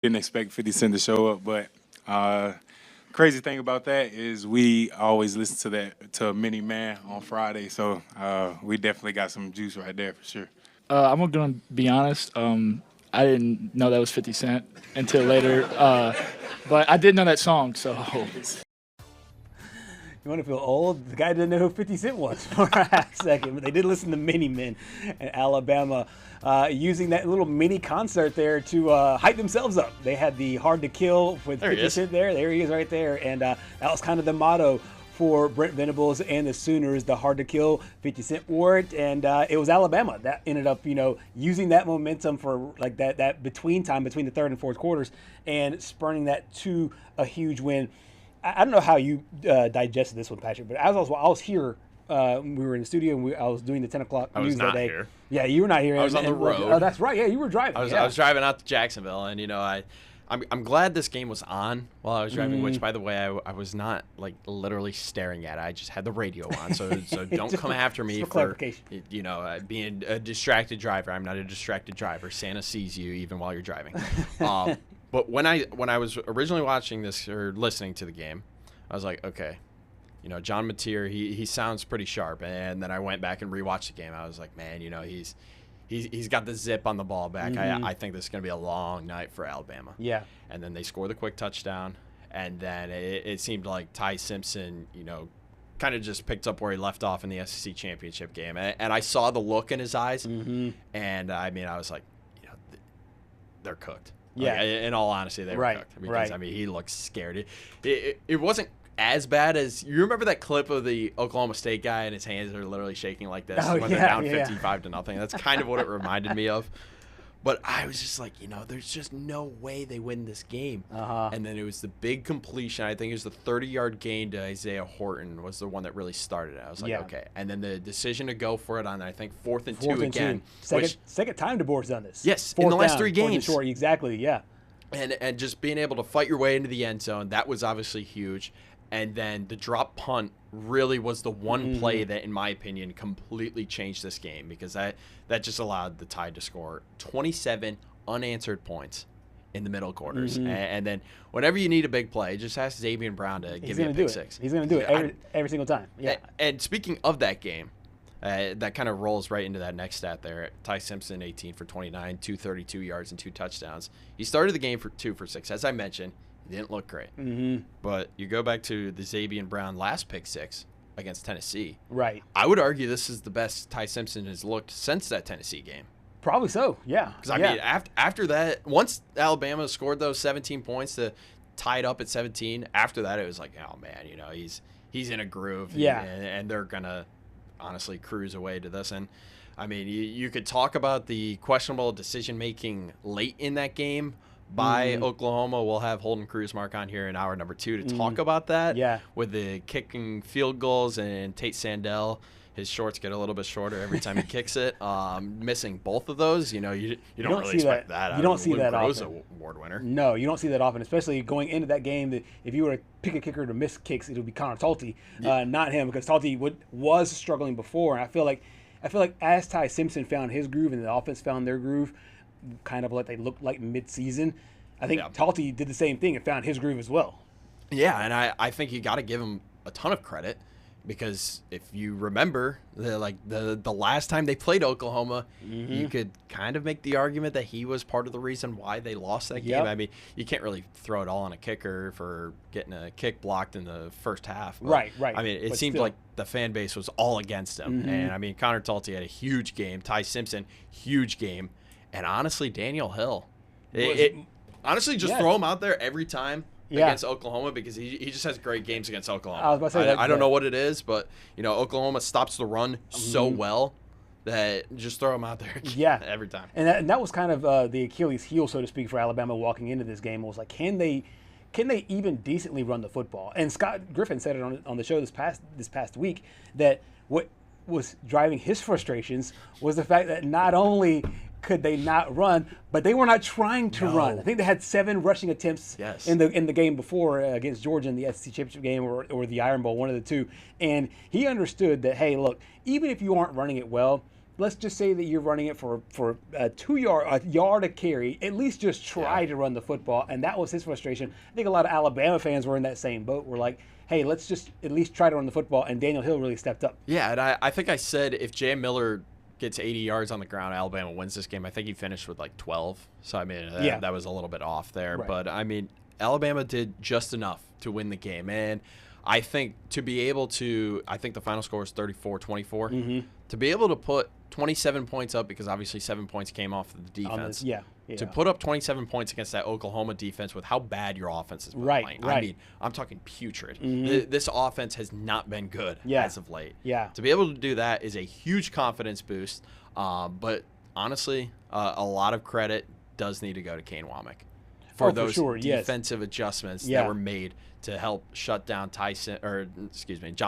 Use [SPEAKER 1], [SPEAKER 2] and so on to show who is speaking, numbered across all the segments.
[SPEAKER 1] Didn't expect 50 Cent to show up, but crazy thing about that is we always listen to Mini Man on Friday, so we definitely got some juice right there for sure.
[SPEAKER 2] I'm gonna be honest. I didn't know that was 50 Cent until later, but I did know that song. So
[SPEAKER 3] You want to feel old? The guy didn't know who 50 Cent was for a half second, but they did listen to Mini Men in Alabama, using that little mini concert there to hype themselves up. They had the Hard to Kill with 50 Cent there. There he is right there. And that was kind of the motto for Brent Venables and the Sooners, the Hard to Kill. 50 Cent wore it, and it was Alabama that ended up, using that momentum for like that between time between the third and fourth quarters and spurning that to a huge win. I don't know how you digested this one, Patrick, but as I was here, we were in the studio and I was doing the 10 o'clock news that day.
[SPEAKER 4] Here.
[SPEAKER 3] Yeah, you were not here.
[SPEAKER 4] I was on the road.
[SPEAKER 3] Oh, that's right. Yeah, you were driving.
[SPEAKER 4] I was driving out to Jacksonville, and I'm glad this game was on while I was driving. Which, by the way, I was not like literally staring at it. I just had the radio on, so don't come after me for being a distracted driver. I'm not a distracted driver. Santa sees you even while you're driving. But when I was originally watching this or listening to the game, I was like, okay, John Mateer, he sounds pretty sharp. And then I went back and rewatched the game. I was like, man, he's got the zip on the ball back. I think this is going to be a long night for Alabama.
[SPEAKER 3] Yeah.
[SPEAKER 4] And then they score the quick touchdown, and then it seemed like Ty Simpson, kind of just picked up where he left off in the SEC championship game. And I saw the look in his eyes, and I was like, they're cooked.
[SPEAKER 3] Yeah.
[SPEAKER 4] Like, in all honesty, they were cooked. Because, he looked scared. It wasn't as bad as – you remember that clip of the Oklahoma State guy and his hands are literally shaking like this when they're down 55-0? That's kind of what it reminded me of. But I was just like, there's just no way they win this game. And then it was the big completion. I think it was the 30-yard gain to Isaiah Horton was the one that really started it. I was like, okay. And then the decision to go for it on, I think, 4th and 2 again.
[SPEAKER 3] Second time DeBoer's done this.
[SPEAKER 4] Yes, in the last 3 games.
[SPEAKER 3] Short, exactly, yeah.
[SPEAKER 4] And just being able to fight your way into the end zone, that was obviously huge. And then the drop punt really was the one play that, in my opinion, completely changed this game, because that just allowed the Tide to score 27 unanswered points in the middle quarters. And then whenever you need a big play, just ask Xavier Brown to give you a pick six.
[SPEAKER 3] He's going to do it every single time. Yeah.
[SPEAKER 4] And speaking of that game, that kind of rolls right into that next stat there. Ty Simpson, 18 for 29, 232 yards and 2 touchdowns. He started the game for 2 for 6. As I mentioned, he didn't look great. But you go back to the Xavier Brown last pick 6 against Tennessee.
[SPEAKER 3] Right.
[SPEAKER 4] I would argue this is the best Ty Simpson has looked since that Tennessee game.
[SPEAKER 3] Probably so, yeah.
[SPEAKER 4] Because, mean, after that, once Alabama scored those 17 points to tie it up at 17, after that it was like, oh, man, he's in a groove.
[SPEAKER 3] Yeah.
[SPEAKER 4] And they're going to honestly cruise away to this. And, I mean, you could talk about the questionable decision-making late in that game by Oklahoma. We'll have Holden Cruzmark on here in hour number 2 to talk about that.
[SPEAKER 3] Yeah.
[SPEAKER 4] With the kicking field goals and Tate Sandell. His shorts get a little bit shorter every time he kicks it. Missing both of those, you don't really expect that.
[SPEAKER 3] You don't see that often.
[SPEAKER 4] Award winner.
[SPEAKER 3] No, you don't see that often, especially going into that game. That if you were to pick a kicker to miss kicks, it would be Connor Talty, not him, because Talty was struggling before. And I feel like as Ty Simpson found his groove and the offense found their groove, kind of what they looked like mid-season, I think Talty did the same thing and found his groove as well.
[SPEAKER 4] Yeah, and I think you got to give him a ton of credit, because if you remember the last time they played Oklahoma, you could kind of make the argument that he was part of the reason why they lost that game. I mean, you can't really throw it all on a kicker for getting a kick blocked in the first half. But,
[SPEAKER 3] right.
[SPEAKER 4] I mean, it seemed like the fan base was all against him. And, I mean, Connor Talty had a huge game. Ty Simpson, huge game. And, honestly, Daniel Hill. Honestly, just throw him out there every time. Against Oklahoma, because he just has great games against Oklahoma.
[SPEAKER 3] I was about to say
[SPEAKER 4] I don't know what it is, but Oklahoma stops the run so well that just throw him out there every time.
[SPEAKER 3] And that was kind of the Achilles heel, so to speak, for Alabama walking into this game. It was like, can they even decently run the football? And Scott Griffin said it on the show this past week, that what was driving his frustrations was the fact that not only could they not run, but they were not trying to run. I think they had 7 rushing attempts in the game before against Georgia in the SEC championship game or the Iron Bowl, one of the two. And he understood that, hey, look, even if you aren't running it well, let's just say that you're running it for a yard a carry. At least just try to run the football, and that was his frustration. I think a lot of Alabama fans were in that same boat. We're like, hey, let's just at least try to run the football, and Daniel Hill really stepped up.
[SPEAKER 4] Yeah, and I think I said if Jay Miller gets 80 yards on the ground, Alabama wins this game. I think he finished with like 12. So, I mean, that was a little bit off there. Right. But, I mean, Alabama did just enough to win the game. And I think to be able to – I think the final score was 34-24. Mm-hmm. To be able to put 27 points up, because obviously 7 points came off of the defense. To put up 27 points against that Oklahoma defense with how bad your offense has been playing. I mean, I'm talking putrid. Mm-hmm. This offense has not been good as of late. Yeah. To be able to do that is a huge confidence boost. But honestly, a lot of credit does need to go to Kane Womack for those defensive adjustments that were made to help shut down John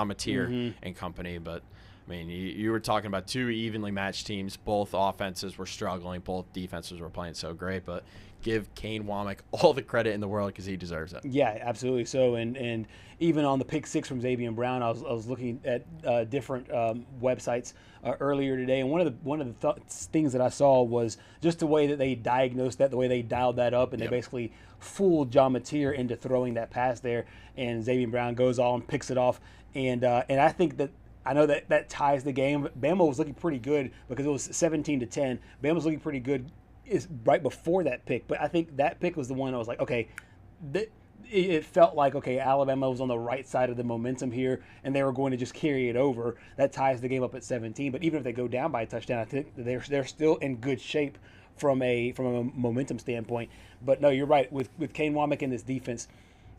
[SPEAKER 4] Mateer and company. But I mean, you were talking about two evenly matched teams. Both offenses were struggling. Both defenses were playing so great. But give Kane Womack all the credit in the world because he deserves it.
[SPEAKER 3] Yeah, absolutely so. And even on the pick six from Xavier Brown, I was looking at different websites earlier today, and one of the things that I saw was just the way that they diagnosed that, the way they dialed that up, and they basically fooled John Mateer into throwing that pass there. And Xavier Brown goes on, picks it off, and I think that. I know that ties the game. Bama was looking pretty good because it was 17-10. Bama was looking pretty good right before that pick, but I think that pick was the one I was like, okay, it felt like, okay, Alabama was on the right side of the momentum here, and they were going to just carry it over. That ties the game up at 17. But even if they go down by a touchdown, I think they're still in good shape from a momentum standpoint. But no, you're right with Kane Womack in this defense.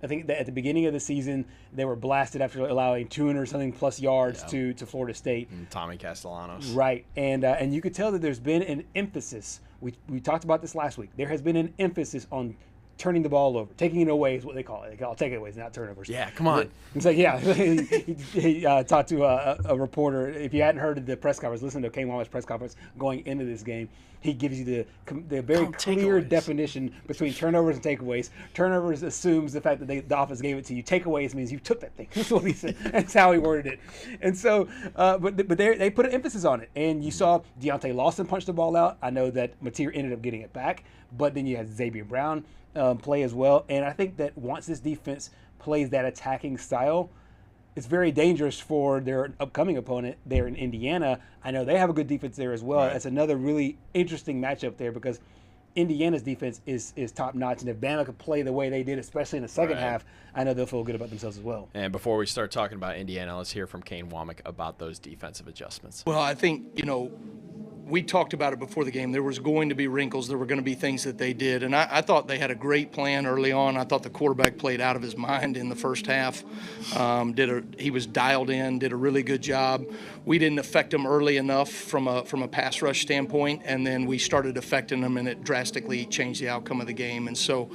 [SPEAKER 3] I think that at the beginning of the season, they were blasted after allowing 200-something plus yards to Florida State.
[SPEAKER 4] And Tommy Castellanos.
[SPEAKER 3] Right. And you could tell that there's been an emphasis. We talked about this last week. There has been an emphasis on turning the ball over. Taking it away is what they call it. They call it takeaways, not turnovers.
[SPEAKER 4] Yeah, come on.
[SPEAKER 3] It's like, he talked to a reporter. If you hadn't heard of the press conference, listen to Kane Womack's press conference going into this game. He gives you the very clear definition between turnovers and takeaways. Turnovers assumes the fact that the offense gave it to you. Takeaways means you took that thing. That's what he said. That's how he worded it. And so, but they put an emphasis on it. And you saw Deontay Lawson punch the ball out. I know that Mateer ended up getting it back, but then you had Xavier Brown play as well. And I think that once this defense plays that attacking style, it's very dangerous for their upcoming opponent there in Indiana. I know they have a good defense there as well. Right. That's another really interesting matchup there because Indiana's defense is top notch. And if Bama could play the way they did, especially in the second half, I know they'll feel good about themselves as well.
[SPEAKER 4] And before we start talking about Indiana, let's hear from Kane Womack about those defensive adjustments.
[SPEAKER 5] Well, I think, we talked about it before the game. There was going to be wrinkles. There were going to be things that they did. And I thought they had a great plan early on. I thought the quarterback played out of his mind in the first half. He was dialed in, did a really good job. We didn't affect him early enough from a pass rush standpoint, and then we started affecting them, and it drastically changed the outcome of the game. And so,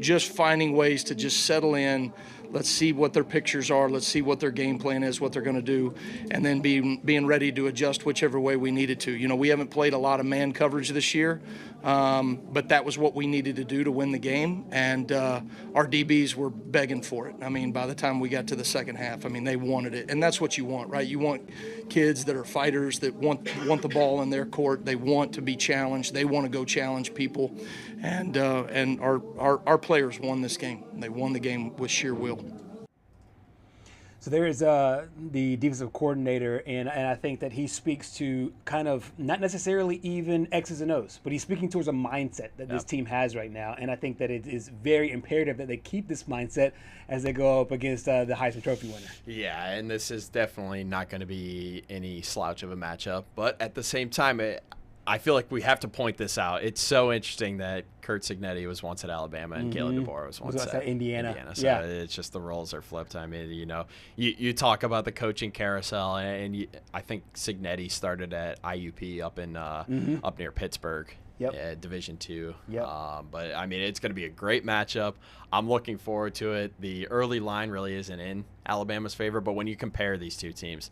[SPEAKER 5] just finding ways to just settle in, let's see what their pictures are. Let's see what their game plan is, what they're going to do, and then being ready to adjust whichever way we needed to. We haven't played a lot of man coverage this year, but that was what we needed to do to win the game, and our DBs were begging for it. I mean, by the time we got to the second half, they wanted it, and that's what you want, right? You want kids that are fighters, that want the ball in their court. They want to be challenged. They want to go challenge people, and our players won this game. They won the game with sheer will.
[SPEAKER 3] So there is the defensive coordinator, and I think that he speaks to kind of not necessarily even X's and O's, but he's speaking towards a mindset that this team has right now. And I think that it is very imperative that they keep this mindset as they go up against the Heisman Trophy winner.
[SPEAKER 4] Yeah, and this is definitely not going to be any slouch of a matchup. But at the same time, I feel like we have to point this out. It's so interesting that Curt Cignetti was once at Alabama and Caleb DeBoer was once at Indiana. So it's just the roles are flipped. I mean, you talk about the coaching carousel, and I think Cignetti started at IUP up in up near Pittsburgh. Division II. But I mean, it's going to be a great matchup. I'm looking forward to it. The early line really isn't in Alabama's favor, but when you compare these two teams,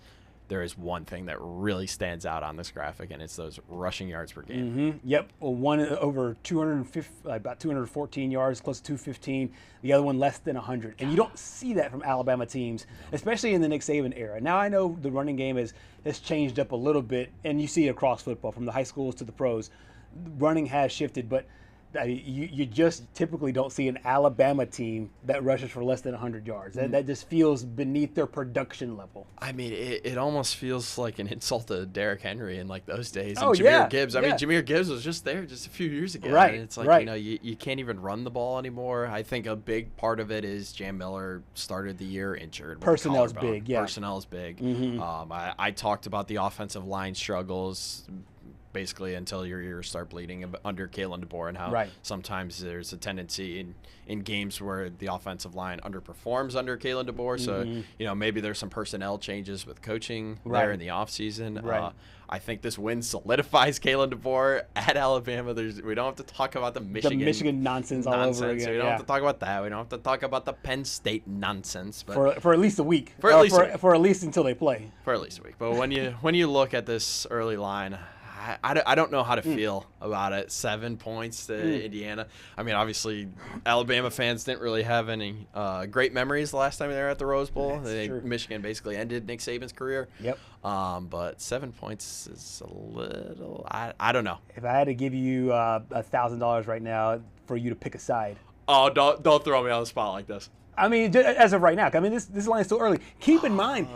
[SPEAKER 4] there is one thing that really stands out on this graphic, and it's those rushing yards per game.
[SPEAKER 3] Yep, well, one over 250, about 214 yards, close to 215. The other one less than 100, and you don't see that from Alabama teams, especially in the Nick Saban era. Now I know the running game has changed up a little bit, and you see it across football, from the high schools to the pros. Running has shifted, but you just typically don't see an Alabama team that rushes for less than 100 yards. That just feels beneath their production level.
[SPEAKER 4] I mean, it almost feels like an insult to Derrick Henry in like those days.
[SPEAKER 3] Oh,
[SPEAKER 4] and Jahmyr
[SPEAKER 3] yeah,
[SPEAKER 4] Gibbs. I
[SPEAKER 3] yeah.
[SPEAKER 4] mean, Jahmyr Gibbs was just there just a few years ago.
[SPEAKER 3] Right,
[SPEAKER 4] And it's like,
[SPEAKER 3] right.
[SPEAKER 4] you know, you can't even run the ball anymore. I think a big part of it is Jam Miller started the year injured. With
[SPEAKER 3] Personnel's
[SPEAKER 4] collarbone.
[SPEAKER 3] big, yeah.
[SPEAKER 4] Personnel is big. I talked about the offensive line struggles basically until your ears start bleeding under Kalen DeBoer, and how sometimes there's a tendency in games where the offensive line underperforms under Kalen DeBoer. So, you know, maybe there's some personnel changes with coaching there in the offseason. I think this win solidifies Kalen DeBoer at Alabama. We don't have to talk about the Michigan
[SPEAKER 3] nonsense all over again.
[SPEAKER 4] So we don't have to talk about that. We don't have to talk about the Penn State nonsense. But
[SPEAKER 3] for at least a week.
[SPEAKER 4] For at
[SPEAKER 3] least until they play.
[SPEAKER 4] For at least a week. But when you look at this early line, I don't know how to feel about it. 7 points to Indiana. I mean, obviously, Alabama fans didn't really have any great memories the last time they were at the Rose Bowl. Michigan basically ended Nick Saban's career.
[SPEAKER 3] Yep.
[SPEAKER 4] But 7 points is a little. I don't know.
[SPEAKER 3] If I had to give you $1,000 right now for you to pick a side.
[SPEAKER 4] Oh, don't throw me on the spot like this.
[SPEAKER 3] I mean, as of right now, I mean, this line is still early. Keep in mind,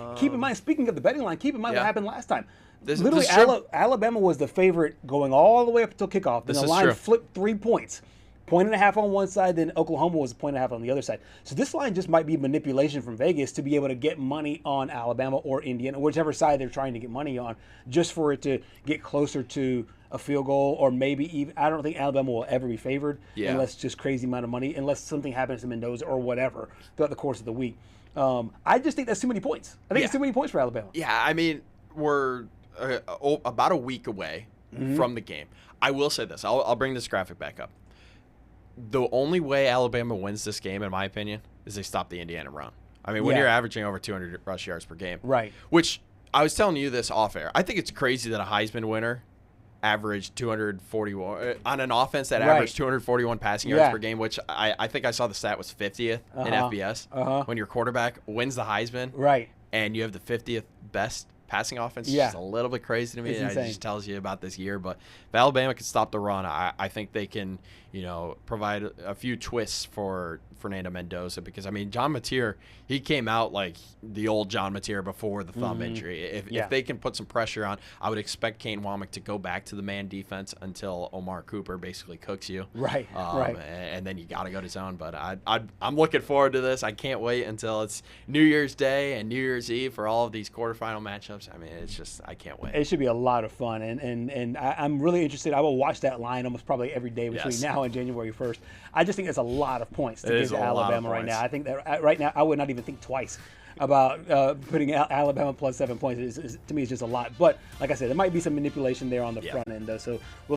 [SPEAKER 3] speaking of the betting line, keep in mind what happened last time. Literally, Alabama was the favorite going all the way up until kickoff. Then the line flipped 3 points. 1.5 on one side, then Oklahoma was 1.5 on the other side. So this line just might be manipulation from Vegas to be able to get money on Alabama or Indiana, whichever side they're trying to get money on, just for it to get closer to a field goal, or maybe even. I don't think Alabama will ever be favored unless just crazy amount of money, unless something happens to Mendoza or whatever throughout the course of the week. I just think that's too many points. I think it's too many points for Alabama.
[SPEAKER 4] Yeah, I mean, we're about a week away from the game. I will say this. I'll bring this graphic back up. The only way Alabama wins this game, in my opinion, is they stop the Indiana run. I mean, when you're averaging over 200 rush yards per game.
[SPEAKER 3] Right.
[SPEAKER 4] Which, I was telling you this off air. I think it's crazy that a Heisman winner averaged 241 on an offense that averaged 241 passing yards per game, which I think I saw the stat was 50th in FBS. When your quarterback wins the Heisman, and you have the 50th best passing offense, is just a little bit crazy to me. It just tells you about this year. But if Alabama can stop the run, I think they can, provide a few twists for Fernando Mendoza, because I mean, John Mateer, he came out like the old John Mateer before the thumb injury. If they can put some pressure on, I would expect Kane Womack to go back to the man defense until Omar Cooper basically cooks you. And then you got to go to zone. But I'm looking forward to this. I can't wait until it's New Year's Day and New Year's Eve for all of these quarterfinal matchups. I mean, it's just, I can't wait.
[SPEAKER 3] It should be a lot of fun, and I'm really interested. I will watch that line almost probably every day between now and January 1st. I just think it's a lot of points to give to Alabama right now. I think that right now I would not even think twice about putting Alabama plus 7 points. To me, it's just a lot. But like I said, there might be some manipulation there on the front end, though. So we'll